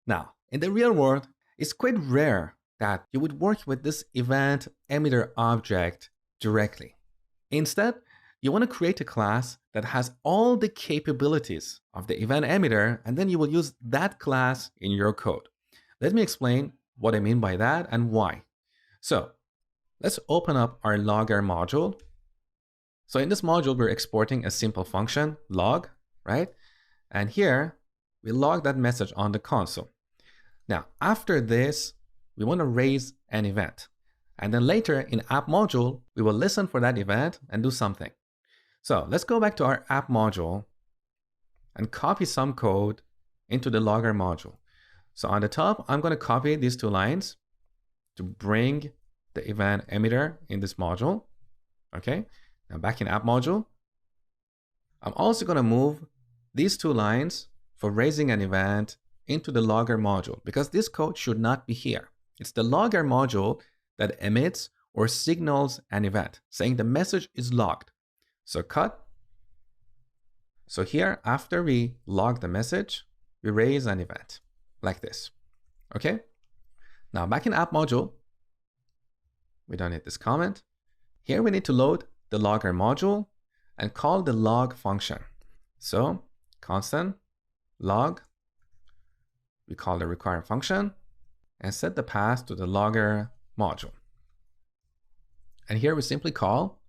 Now, in the real world, it's quite rare that you would work with this event emitter object directly. Instead, you want to create a class that has all the capabilities of the event emitter, and then you will use that class in your code. Let me explain what I mean by that and why. So let's open up our logger module. So in this module, we're exporting a simple function, log, right? And here, we log that message on the console. Now, after this, we want to raise an event. And then later in app module, we will listen for that event and do something. So let's go back to our app module and copy some code into the logger module. So on the top, I'm going to copy these two lines to bring the event emitter in this module. Okay, now back in app module, I'm also going to move these two lines for raising an event into the logger module, because this code should not be here. It's the logger module that emits or signals an event, saying the message is logged. So cut. So here, after we log the message, we raise an event like this. Okay. Now back in app module, we don't need this comment. Here we need to load the logger module and call the log function. So constant log, we call the required function and set the path to the logger module. And here we simply call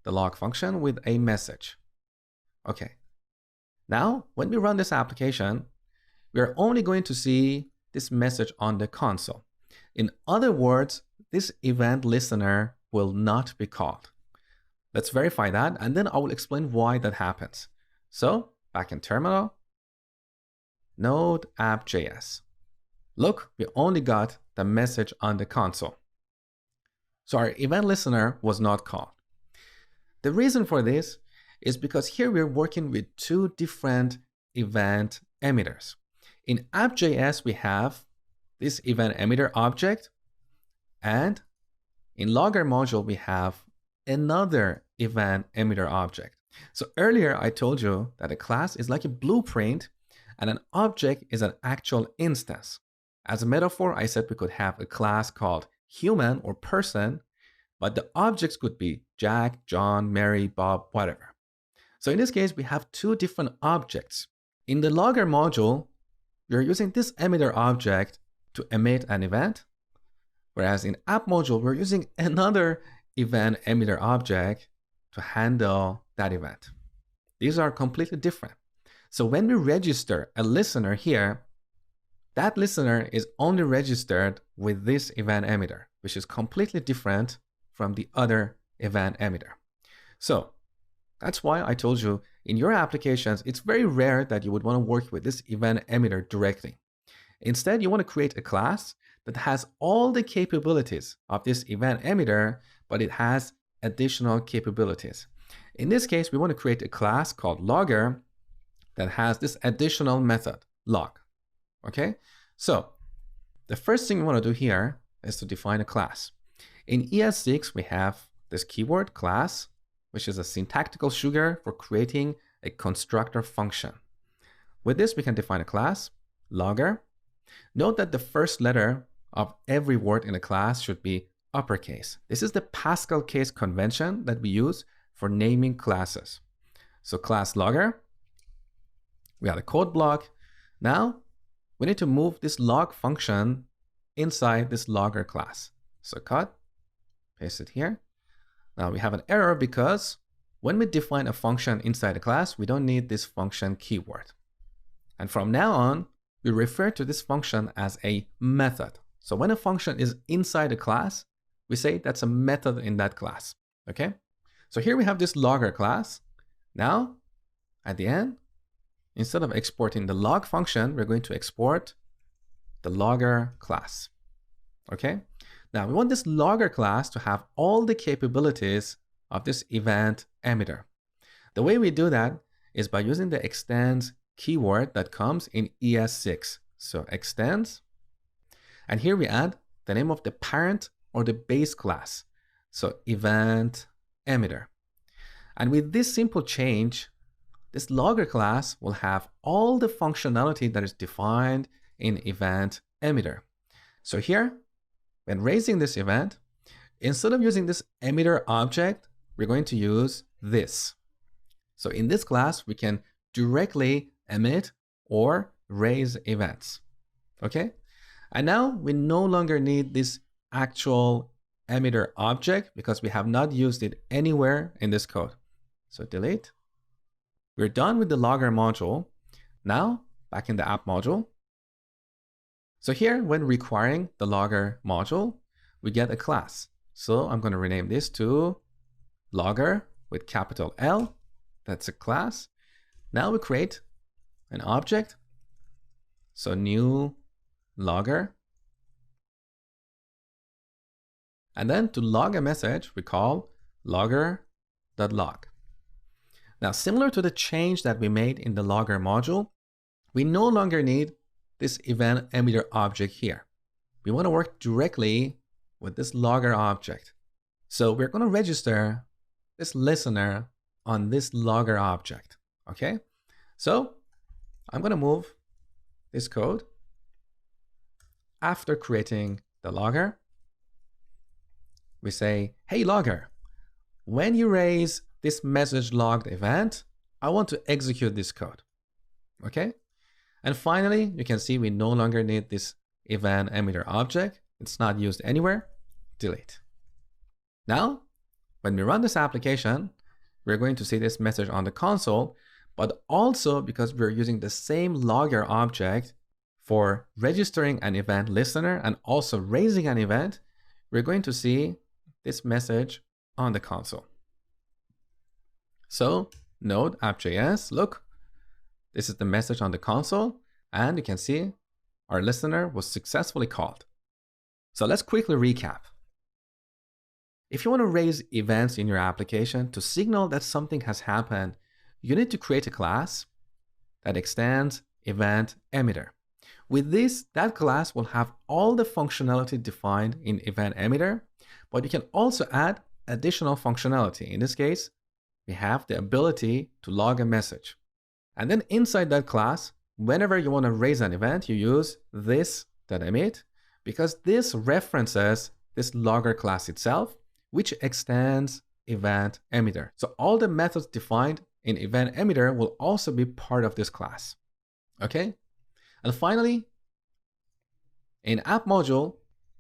the log function with a message. Okay. Now, when we run this application, we are only going to see this message on the console. In other words, this event listener will not be called. Let's verify that, and then I will explain why that happens. So back in terminal, node app.js. Look, we only got the message on the console. So our event listener was not called. The reason for this is because here we're working with two different event emitters. In app.js, we have this event emitter object, and in logger module, we have another event emitter object. So earlier I told you that a class is like a blueprint and an object is an actual instance. As a metaphor, I said we could have a class called human or person, but the objects could be Jack, John, Mary, Bob, whatever. So in this case, we have two different objects. In the logger module, we're using this emitter object to emit an event, whereas in app module, we're using another event emitter object to handle that event. These are completely different. So when we register a listener here, that listener is only registered with this event emitter, which is completely different from the other event emitter. So that's why I told you in your applications, it's very rare that you would want to work with this event emitter directly. Instead, you want to create a class that has all the capabilities of this event emitter, but it has additional capabilities. In this case, we want to create a class called logger that has this additional method, log. Okay, so the first thing we want to do here is to define a class. In ES6, we have this keyword class, which is a syntactical sugar for creating a constructor function. With this, we can define a class, logger. Note that the first letter of every word in a class should be uppercase. This is the Pascal case convention that we use for naming classes. So class logger, we have a code block. Now we need to move this log function inside this logger class. So cut, paste it here. Now we have an error because when we define a function inside a class, we don't need this function keyword. And from now on, we refer to this function as a method. So when a function is inside a class, we say that's a method in that class. Okay? So here we have this logger class. Now, at the end, instead of exporting the log function, we're going to export the logger class. Okay? Now we want this logger class to have all the capabilities of this event emitter. The way we do that is by using the extends keyword that comes in ES6. So extends, and here we add the name of the parent or the base class. So event emitter. And with this simple change, this logger class will have all the functionality that is defined in event emitter. So here, when raising this event, instead of using this emitter object, we're going to use this. So in this class, we can directly emit or raise events. Okay? And now we no longer need this actual emitter object because we have not used it anywhere in this code. So delete. We're done with the logger module. Now, back in the app module. So here, when requiring the logger module, we get a class. So I'm going to rename this to logger with capital L. That's a class. Now we create an object. So new logger. And then to log a message, we call logger.log. Now, similar to the change that we made in the logger module, we no longer need this event emitter object here. We want to work directly with this logger object. So we're going to register this listener on this logger object. Okay? So I'm going to move this code after creating the logger. We say, hey logger, when you raise this message logged event, I want to execute this code. Okay? And finally, you can see we no longer need this event emitter object. It's not used anywhere. Delete. Now, when we run this application, we're going to see this message on the console, but also because we're using the same logger object for registering an event listener and also raising an event, we're going to see this message on the console. So node app.js, look, this is the message on the console, and you can see our listener was successfully called. So let's quickly recap. If you want to raise events in your application to signal that something has happened, you need to create a class that extends event emitter. With this, that class will have all the functionality defined in event emitter, but you can also add additional functionality. In this case, we have the ability to log a message. And then inside that class, whenever you want to raise an event, you use this.emit because this references this logger class itself, which extends event emitter. So all the methods defined in event emitter will also be part of this class. Okay? And finally, in app module,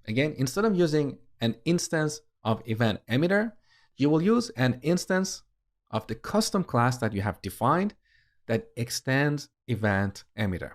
again, instead of using an instance of event emitter, you will use an instance of the custom class that you have defined that extends event emitter.